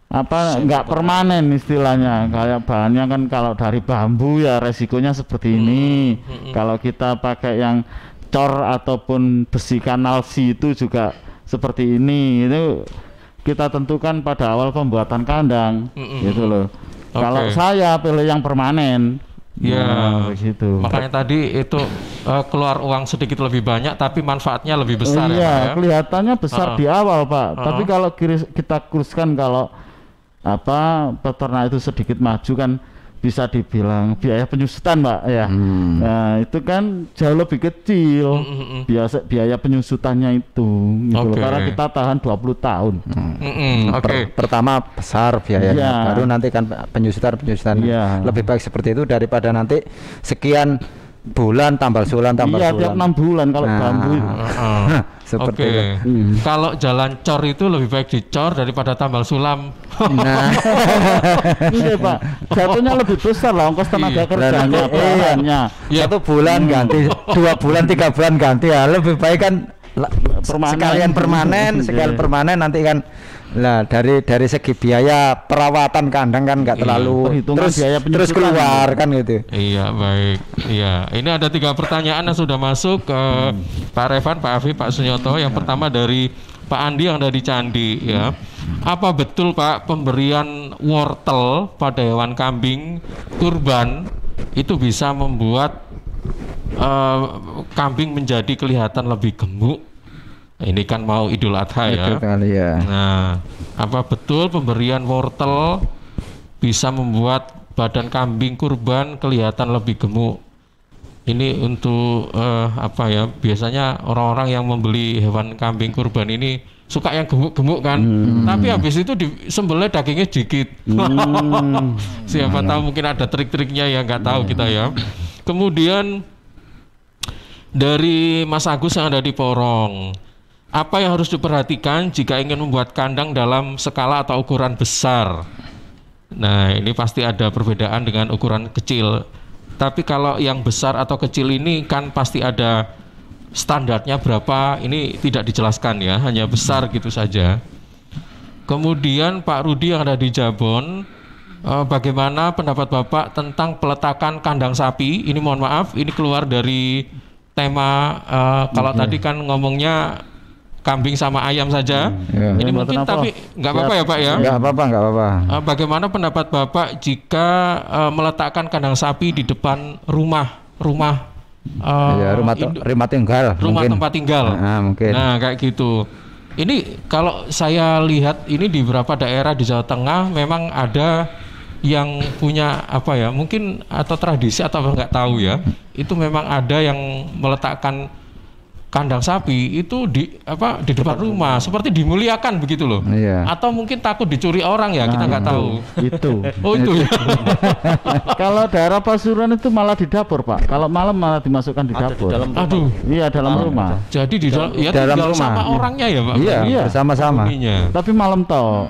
nggak permanen istilahnya. Kayak bahannya kan kalau dari bambu ya resikonya seperti ini. Kalau kita pakai yang cor ataupun besi kanalsi itu juga seperti ini. Itu kita tentukan pada awal pembuatan kandang, gitu loh. Kalau saya pilih yang permanen. Ya, begitu. Makanya tadi itu keluar uang sedikit lebih banyak, tapi manfaatnya lebih besar. Iya, kelihatannya besar di awal Pak. Tapi kalau kita kuruskan, kalau peternak itu sedikit maju kan bisa dibilang biaya penyusutan Pak ya. Nah itu kan jauh lebih kecil biaya penyusutannya itu gitu karena kita tahan 20 tahun. Pertama besar biayanya, baru nanti kan penyusutan lebih baik seperti itu daripada nanti sekian bulan tambal sulam. Iya, tiap 6 bulan kalau bambu. Seperti itu. Kalau jalan cor itu lebih baik dicor daripada tambal sulam. Iya Pak, jatuhnya lebih besar lah ongkos tenaga kerjanya, perannya. 1 bulan ganti, 2 bulan, 3 bulan ganti ya. Lebih baik kan sekalian permanen nanti kan. Nah dari segi biaya perawatan kandang kan nggak terlalu terus keluar kan gitu. Iya baik. Iya ini ada 3 pertanyaan yang sudah masuk ke Pak Revan, Pak Afif, Pak Sunyoto. Yang pertama dari Pak Andi yang ada di Candi ya. Apa betul Pak pemberian wortel pada hewan kambing kurban itu bisa membuat kambing menjadi kelihatan lebih gemuk? Ini kan mau Idul Adha ya. Nah, apa betul pemberian wortel bisa membuat badan kambing kurban kelihatan lebih gemuk? Ini untuk biasanya orang-orang yang membeli hewan kambing kurban ini suka yang gemuk-gemuk kan. Tapi habis itu disembelih dagingnya dikit. Siapa tahu mungkin ada trik-triknya yang nggak tahu kita ya. Kemudian dari Mas Agus yang ada di Porong. Apa yang harus diperhatikan jika ingin membuat kandang dalam skala atau ukuran besar? Nah, ini pasti ada perbedaan dengan ukuran kecil. Tapi kalau yang besar atau kecil ini kan pasti ada standarnya berapa, ini tidak dijelaskan ya, hanya besar gitu saja. Kemudian Pak Rudi yang ada di Jabon, bagaimana pendapat Bapak tentang peletakan kandang sapi? Ini mohon maaf, ini keluar dari tema, kalau tadi kan ngomongnya kambing sama ayam saja. Ini mungkin tapi nggak apa-apa ya Pak ya? Nggak apa-apa. Bagaimana pendapat Bapak jika meletakkan kandang sapi di depan rumah tinggal? Rumah mungkin. Tempat tinggal. Mungkin. Nah kayak gitu. Ini kalau saya lihat ini di beberapa daerah di Jawa Tengah memang ada yang punya mungkin atau tradisi atau nggak tahu ya. Itu memang ada yang meletakkan kandang sapi itu di depan rumah seperti dimuliakan begitu loh. Atau mungkin takut dicuri orang ya, kita nggak tahu. Itu. Itu ya. Kalau daerah Pasuruan itu malah di dapur Pak. Kalau malam malah dimasukkan di dapur. Iya dalam rumah. Jadi di dalam rumah sama orangnya ya Pak. Iya. Bersama-sama. Tapi malam toh.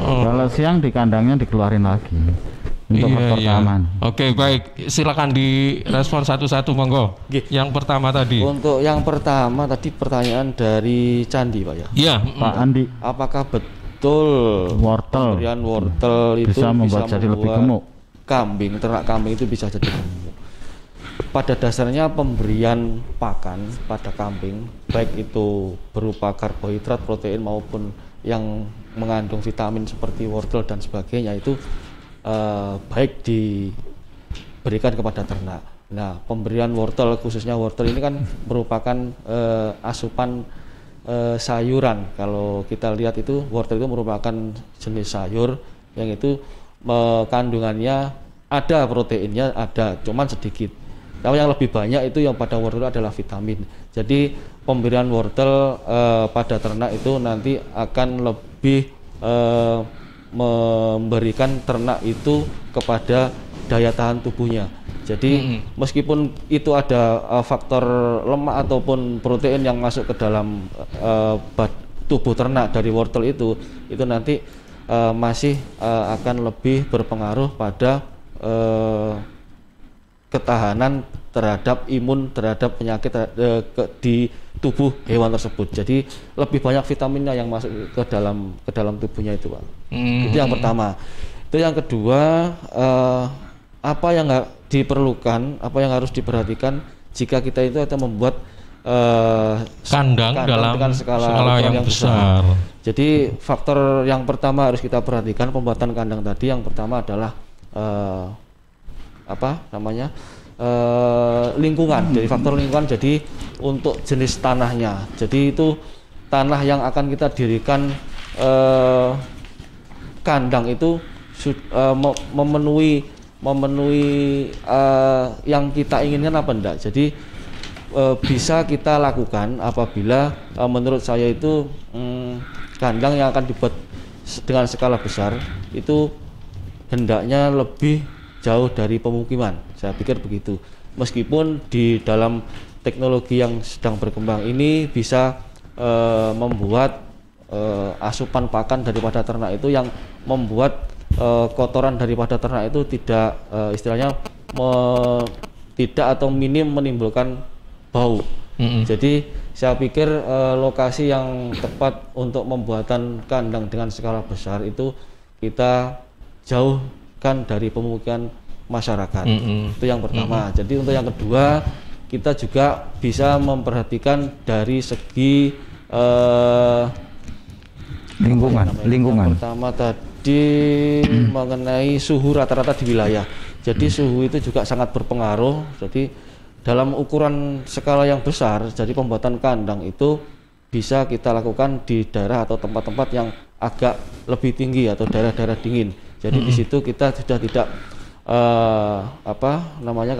Kalau siang di kandangnya dikeluarin lagi. Untuk keamanan. Oke, baik. Silakan direspon satu-satu, monggo. Yang pertama tadi. Untuk yang pertama tadi pertanyaan dari Candi, Pak ya. Iya, Pak Andi. Apakah betul pemberian wortel itu bisa membuat jadi lebih gemuk? Ternak kambing itu bisa jadi gemuk. Pada dasarnya pemberian pakan pada kambing, baik itu berupa karbohidrat, protein maupun yang mengandung vitamin seperti wortel dan sebagainya itu baik diberikan kepada ternak. Nah, pemberian wortel, khususnya wortel ini kan merupakan asupan sayuran. Kalau kita lihat itu wortel itu merupakan jenis sayur yang itu kandungannya ada proteinnya, ada, cuman sedikit. Tapi yang lebih banyak itu yang pada wortel adalah vitamin. Jadi pemberian wortel pada ternak itu nanti akan lebih memberikan ternak itu kepada daya tahan tubuhnya. Jadi meskipun itu ada faktor lemak ataupun protein yang masuk ke dalam tubuh ternak dari wortel itu nanti masih akan lebih berpengaruh pada ketahanan terhadap imun terhadap penyakit di tubuh hewan tersebut. Jadi lebih banyak vitaminnya yang masuk ke dalam tubuhnya itu, Pak. Itu yang pertama. Itu yang kedua, apa yang diperlukan, apa yang harus diperhatikan jika kita itu akan membuat kandang dalam dengan skala yang besar. Jadi faktor yang pertama harus kita perhatikan pembuatan kandang tadi, yang pertama adalah lingkungan. Jadi faktor lingkungan, jadi untuk jenis tanahnya. Jadi itu tanah yang akan kita dirikan kandang itu memenuhi yang kita inginkan apa enggak. Jadi bisa kita lakukan apabila menurut saya itu kandang yang akan dibuat dengan skala besar itu hendaknya lebih jauh dari pemukiman. Saya pikir begitu. Meskipun di dalam teknologi yang sedang berkembang ini bisa membuat asupan pakan daripada ternak itu yang membuat kotoran daripada ternak itu tidak istilahnya tidak atau minim menimbulkan bau. Jadi saya pikir lokasi yang tepat untuk pembuatan kandang dengan skala besar itu kita jauhkan dari pemukiman masyarakat. Itu yang pertama. Jadi untuk yang kedua kita juga bisa memperhatikan dari segi lingkungan. Yang pertama tadi mengenai suhu rata-rata di wilayah. Jadi suhu itu juga sangat berpengaruh. Jadi dalam ukuran skala yang besar, jadi pembuatan kandang itu bisa kita lakukan di daerah atau tempat-tempat yang agak lebih tinggi atau daerah-daerah dingin. Jadi di situ kita sudah tidak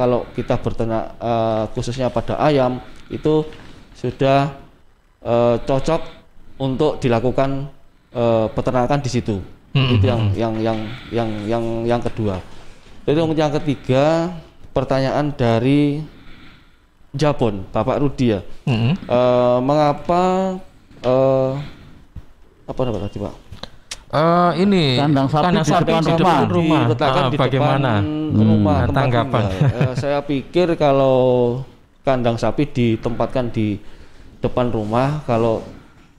kalau kita berternak khususnya pada ayam itu sudah cocok untuk dilakukan peternakan di situ. Itu yang kedua. Jadi yang ketiga, pertanyaan dari Jabon, Bapak Rudi ya. Mengapa apa namanya tadi, Pak? Ini kandang sapi di depan rumah. Bagaimana tanggapan? Saya pikir kalau kandang sapi ditempatkan di depan rumah, kalau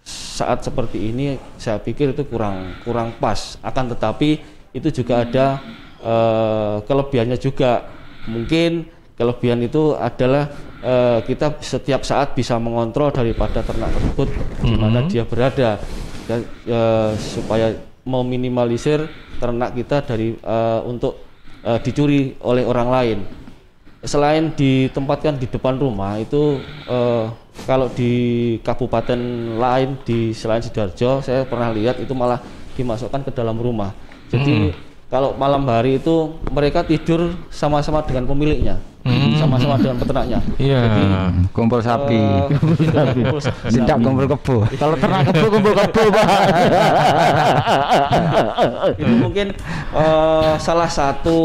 saat seperti ini saya pikir itu kurang pas. Akan tetapi itu juga ada kelebihannya juga. Mungkin kelebihan itu adalah kita setiap saat bisa mengontrol daripada ternak tersebut di mana dia berada, dan supaya meminimalisir ternak kita dari untuk dicuri oleh orang lain. Selain ditempatkan di depan rumah itu kalau di kabupaten lain di selain Sidoarjo saya pernah lihat itu malah dimasukkan ke dalam rumah. Jadi kalau malam hari itu mereka tidur sama-sama dengan pemiliknya, sama-sama dengan peternaknya. Jadi kumpul sapi, tidak kumpul kebo. Kalau ternak kebo kumpul kebo, Pak. Itu mungkin salah satu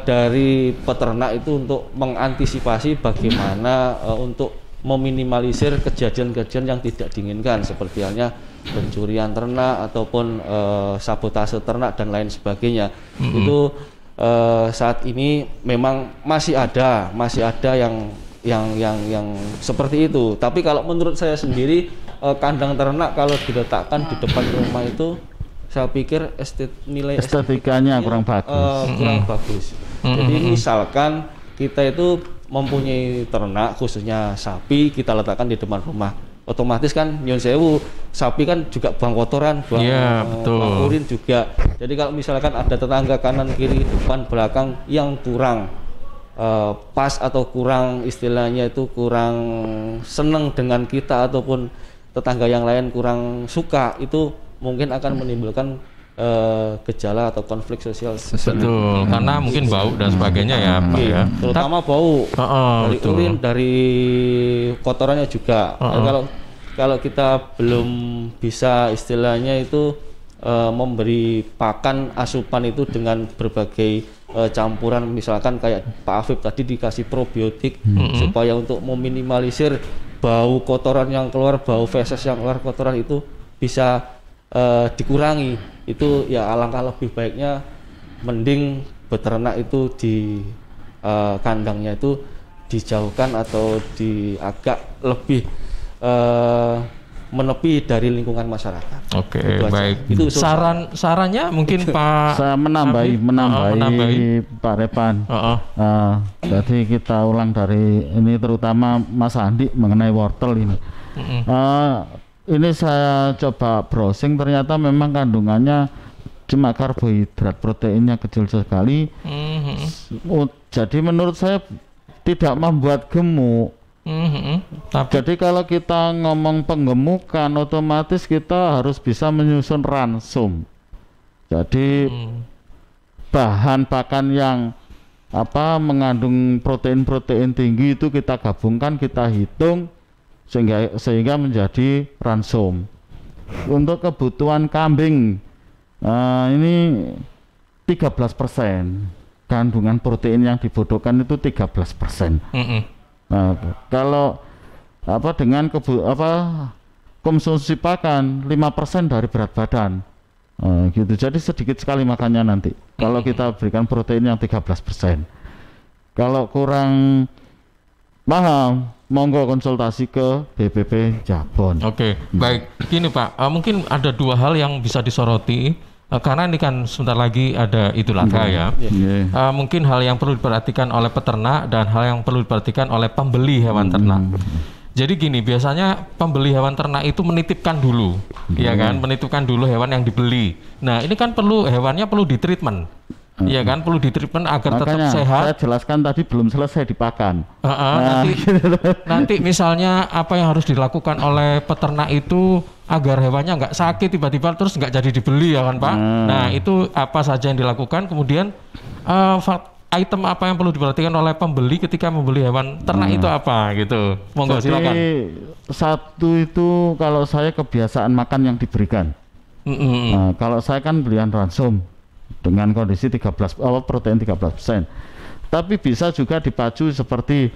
dari peternak itu untuk mengantisipasi bagaimana untuk meminimalisir kejadian-kejadian yang tidak diinginkan seperti halnya pencurian ternak ataupun sabotase ternak dan lain sebagainya. Itu saat ini memang masih ada yang seperti itu. Tapi kalau menurut saya sendiri kandang ternak kalau diletakkan di depan rumah itu saya pikir nilai estetikanya kurang bagus. Jadi misalkan kita itu mempunyai ternak khususnya sapi, kita letakkan di depan rumah, otomatis kan nyun sewu, sapi kan juga buang kotoran, buang urin juga. Jadi kalau misalkan ada tetangga kanan kiri depan belakang yang kurang pas atau kurang, istilahnya itu kurang seneng dengan kita ataupun tetangga yang lain kurang suka, itu mungkin akan menimbulkan gejala atau konflik sosial. Betul, karena mungkin bau dan sebagainya ya Pak ya. Terutama bau dari betul. urin, dari kotorannya juga. Kalau kita belum bisa istilahnya itu memberi pakan asupan itu dengan berbagai campuran, misalkan kayak Pak Afif tadi dikasih probiotik supaya untuk meminimalisir bau kotoran yang keluar, bau feses yang keluar kotoran itu bisa dikurangi. Itu ya alangkah lebih baiknya mending beternak itu di kandangnya itu dijauhkan atau agak lebih menepi dari lingkungan masyarakat. Oke, baik. Itu sarannya mungkin Pak. Saya menambahi Pak Repan. Jadi kita ulang dari ini, terutama Mas Andi mengenai wortel ini. Ini saya coba browsing, ternyata memang kandungannya cuma karbohidrat, proteinnya kecil sekali. Jadi menurut saya tidak membuat gemuk. Jadi kalau kita ngomong penggemukan, otomatis kita harus bisa menyusun ransum. Jadi bahan pakan yang mengandung protein tinggi itu kita gabungkan, kita hitung sehingga menjadi ransum. Untuk kebutuhan kambing ini 13% kandungan protein yang dibutuhkan itu 13%. Nah, kalau dengan konsumsi pakan 5% dari berat badan, gitu. Jadi sedikit sekali makannya nanti. Kalau kita berikan protein yang 13%. Kalau kurang paham, monggo konsultasi ke BPP Jabon. Oke, baik. Gini Pak, mungkin ada dua hal yang bisa disoroti. Karena ini kan sebentar lagi ada Idul Adha ya. Mungkin hal yang perlu diperhatikan oleh peternak dan hal yang perlu diperhatikan oleh pembeli hewan ternak. Jadi gini, biasanya pembeli hewan ternak itu menitipkan dulu, ya kan, menitipkan dulu hewan yang dibeli. Nah, ini kan hewannya perlu ditreatment. Iya kan, perlu ditreatment agar tetap sehat. Saya jelaskan tadi belum selesai dipakan. Nanti misalnya apa yang harus dilakukan oleh peternak itu agar hewannya nggak sakit tiba-tiba terus nggak jadi dibeli ya kan Pak. Nah itu apa saja yang dilakukan, kemudian item apa yang perlu diperhatikan oleh pembeli ketika membeli hewan ternak itu apa gitu. Monggo silakan. Satu itu kalau saya kebiasaan makan yang diberikan. Kalau saya kan belian ransum dengan kondisi protein 13%. Tapi bisa juga dipacu seperti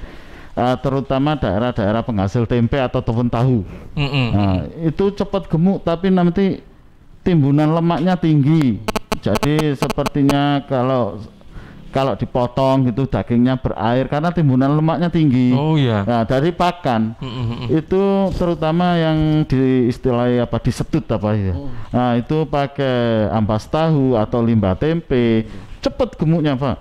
terutama daerah-daerah penghasil tempe atau tahu. Nah, itu cepat gemuk tapi nanti timbunan lemaknya tinggi. Jadi sepertinya kalau dipotong gitu dagingnya berair karena timbunan lemaknya tinggi. Nah, dari pakan itu terutama yang disedut ya. Nah, itu pakai ampas tahu atau limbah tempe, cepat gemuknya Pak.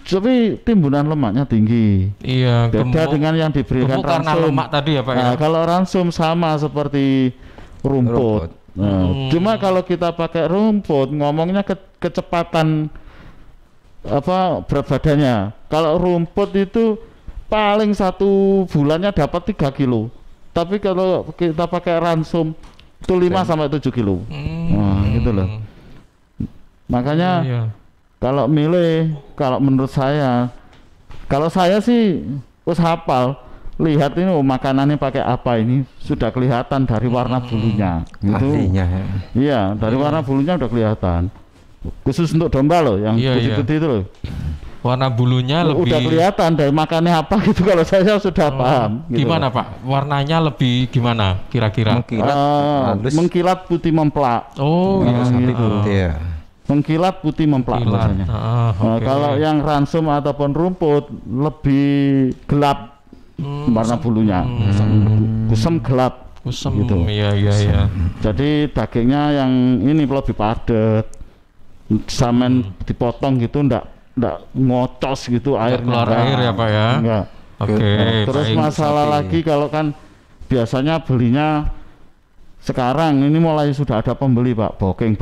Tapi timbunan lemaknya tinggi. Iya. Beda dengan yang diberikan ransum. Karena lemak tadi ya Pak. Nah, kalau ransum sama seperti rumput. Nah, cuma kalau kita pakai rumput, ngomongnya kecepatan berat badannya. Kalau rumput itu paling 1 bulannya dapat 3 kilo. Tapi kalau kita pakai ransum itu 5 sampai 7 kilo. Nah, gitu loh. Makanya kalau menurut saya, kalau saya sih harus hafal, lihat ini makanannya pakai apa, ini sudah kelihatan dari warna bulunya. Gitu. Iya, dari warna bulunya udah kelihatan. Khusus untuk domba loh, yang putih-putih itu loh. Warna bulunya lebih udah kelihatan dari makannya apa gitu. Kalau saya sudah paham. Gitu. Gimana Pak? Warnanya lebih gimana kira-kira? Mengkilat putih memplak. Mengkilat putih memplak biasanya. Kalau yang ransum ataupun rumput lebih gelap warna bulunya, kusam gelap. Gitu. Iya. Jadi dagingnya yang ini lebih padat. Samen dipotong gitu ndak ngocos gitu airnya. Keluar air ya Pak ya. Enggak. Terus masalah lagi kalau kan biasanya belinya sekarang ini mulai sudah ada pembeli Pak, booking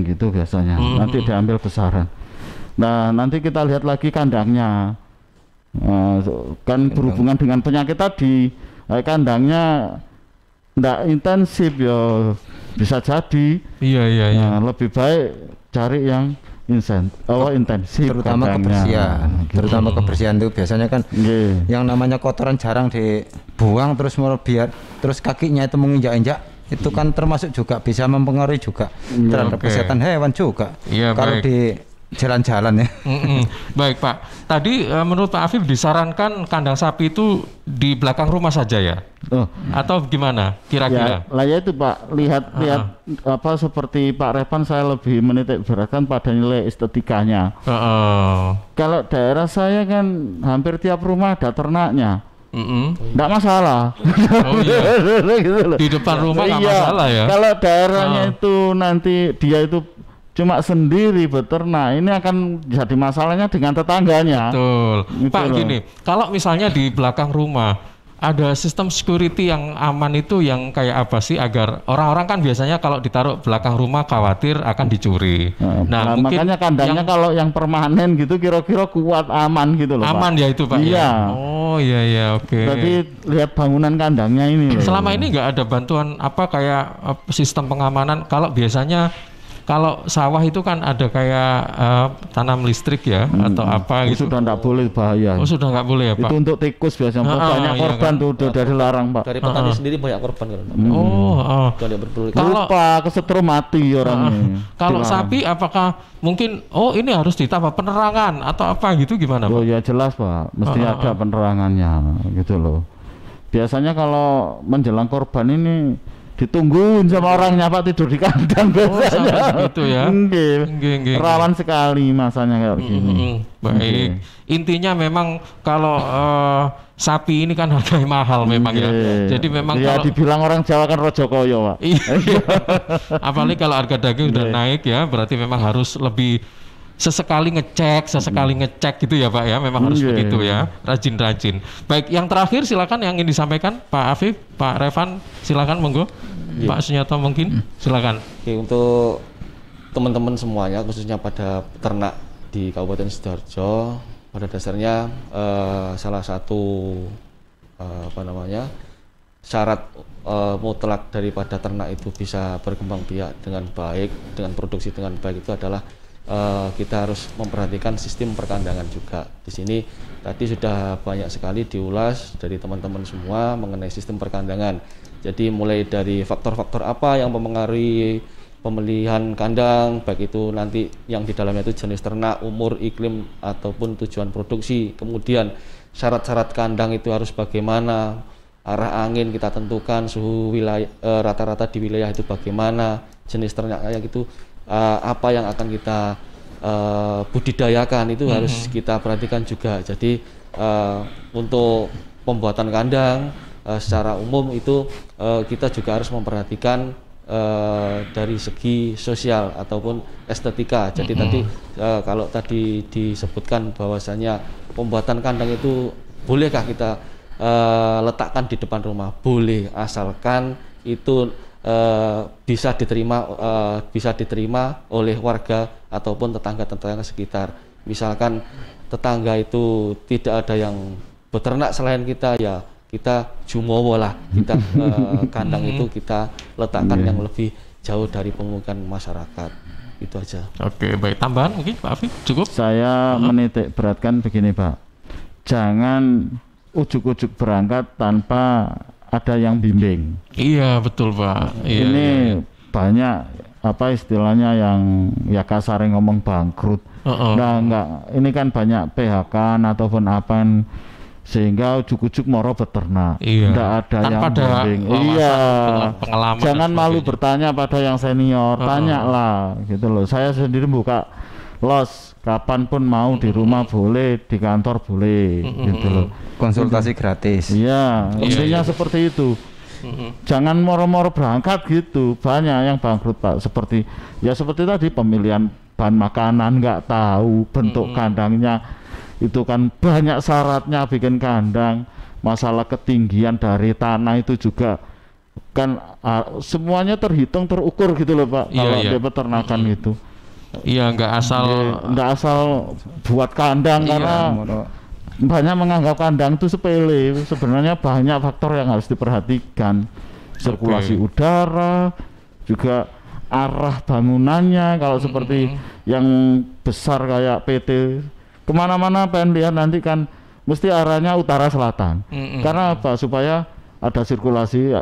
gitu biasanya. Nanti diambil besaran. Nah, nanti kita lihat lagi kandangnya. Kan berhubungan dengan penyakit tadi, kandangnya nggak intensif ya bisa jadi. Iya. Lebih baik cari yang intensif, terutama kebersihan. Terutama kebersihan itu biasanya kan yang namanya kotoran jarang dibuang terus biar terus kakinya itu menginjak-injak, itu kan termasuk juga bisa mempengaruhi juga terhadap kesehatan hewan juga. Kalau di jalan-jalan ya. Baik Pak, tadi menurut Pak Afif disarankan kandang sapi itu di belakang rumah saja ya? Atau gimana kira-kira? Ya itu Pak, lihat apa seperti Pak Revan, saya lebih menitik beratkan pada nilai estetikanya. Kalau daerah saya kan hampir tiap rumah ada ternaknya. Nggak masalah. Gitu loh. Di depan rumah nggak masalah ya? Kalau daerahnya itu nanti dia itu cuma sendiri beternak, ini akan jadi masalahnya dengan tetangganya. Betul. Gitu Pak loh. gini, kalau misalnya di belakang rumah ada sistem security yang aman itu yang kayak apa sih, agar orang-orang kan biasanya kalau ditaruh belakang rumah khawatir akan dicuri. Nah mungkin makanya kandangnya kalau yang permanen gitu kira-kira kuat, aman gitu loh aman Pak. Ya itu Pak. Iya. Oh iya oke. Berarti lihat bangunan kandangnya ini loh. Selama ini nggak ada bantuan apa kayak sistem pengamanan. Kalau biasanya kalau sawah itu kan ada kayak tanam listrik ya atau apa gitu. Sudah nggak boleh, bahaya. Oh sudah nggak boleh ya Pak. Itu untuk tikus biasanya banyak korban tuh udah dari larang Pak. Dari petani sendiri banyak korban kan. Lupa kesetrum mati orangnya. Kalau sapi apakah mungkin ini harus ditambah penerangan atau apa gitu gimana Pak? Oh ya jelas Pak, mesti ada penerangannya gitu loh. Biasanya kalau menjelang korban ini ditungguin sama orangnya Pak, tidur di kandang biasanya. Gitu ya. Rawan sekali masanya kayak gini. Baik. Intinya memang kalau sapi ini kan harganya mahal memang ya. Jadi memang kalau dibilang orang Jawa kan rojo koyo Pak. Apalagi kalau harga daging udah naik ya, berarti memang harus lebih sesekali ngecek gitu ya Pak ya, memang harus begitu ya, rajin-rajin. Baik, yang terakhir silakan yang ingin disampaikan Pak Afif, Pak Revan, silakan monggo. Pak Sunyoto mungkin, silakan. Oke, untuk teman-teman semuanya khususnya pada peternak di Kabupaten Sidoarjo, pada dasarnya salah satu syarat mutlak daripada ternak itu bisa berkembang biak dengan baik, dengan produksi dengan baik itu adalah kita harus memperhatikan sistem perkandangan juga. Di sini tadi sudah banyak sekali diulas dari teman-teman semua mengenai sistem perkandangan. Jadi mulai dari faktor-faktor apa yang mempengaruhi pemilihan kandang, baik itu nanti yang di dalamnya itu jenis ternak, umur, iklim ataupun tujuan produksi. Kemudian syarat-syarat kandang itu harus bagaimana, arah angin kita tentukan, suhu wilayah rata-rata di wilayah itu bagaimana, jenis ternaknya itu apa yang akan kita budidayakan itu harus kita perhatikan juga. Jadi untuk pembuatan kandang secara umum itu kita juga harus memperhatikan dari segi sosial ataupun estetika. Jadi tadi kalau tadi disebutkan bahwasanya pembuatan kandang itu bolehkah kita letakkan di depan rumah? Boleh, asalkan itu bisa diterima oleh warga ataupun tetangga-tetangga sekitar. Misalkan tetangga itu tidak ada yang beternak selain kita, ya kita jumowo lah, kita kandang itu kita letakkan yang lebih jauh dari pemukiman masyarakat. Itu aja. Oke, baik, tambahan mungkin Pak Afif cukup? Saya menitik beratkan begini Pak, jangan ujuk-ujuk berangkat tanpa ada yang bimbing. Iya betul Pak. Ini banyak apa istilahnya yang ya kasar ngomong bangkrut. Enggak, ini kan banyak PHK ataupun apa sehingga ujuk-ujuk moro beternak. Enggak ada tanpa yang bimbing. Pengalaman. Jangan malu bertanya pada yang senior, tanyalah gitu loh. Saya sendiri buka los kapanpun mau, di rumah boleh, di kantor boleh, gitu loh. Konsultasi gratis. Iya, intinya seperti itu. Jangan moro-moro berangkat gitu. Banyak yang bangkrut Pak. Seperti tadi pemilihan bahan makanan nggak tahu, bentuk kandangnya itu kan banyak syaratnya bikin kandang. Masalah ketinggian dari tanah itu juga kan semuanya terhitung, terukur gitu loh Pak. Kalau di peternakan itu. Iya, nggak asal buat kandang karena banyak menganggap kandang itu sepele. Sebenarnya banyak faktor yang harus diperhatikan. Sirkulasi udara, juga arah bangunannya. Kalau seperti yang besar kayak PT, kemana-mana pengen lihat nanti kan mesti arahnya utara selatan. Karena apa? Supaya ada sirkulasi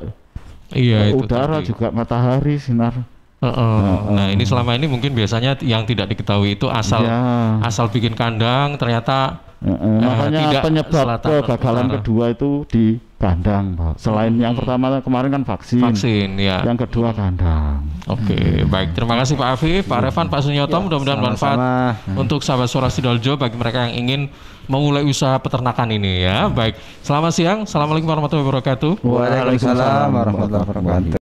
udara tadi. Juga matahari sinar. Nah ini selama ini mungkin biasanya yang tidak diketahui itu asal bikin kandang ternyata makanya penyebab kegagalan kedua itu di kandang, Pak. Selain yang pertama kemarin kan vaksin ya. Yang kedua kandang. Oke, baik. Terima kasih Pak Afif, Pak Revan, Pak Sunyoto. Mudah-mudahan bermanfaat untuk sahabat Suara Sidoarjo bagi mereka yang ingin memulai usaha peternakan ini ya. Baik. Selamat siang. Assalamualaikum warahmatullahi wabarakatuh. Waalaikumsalam warahmatullahi wabarakatuh.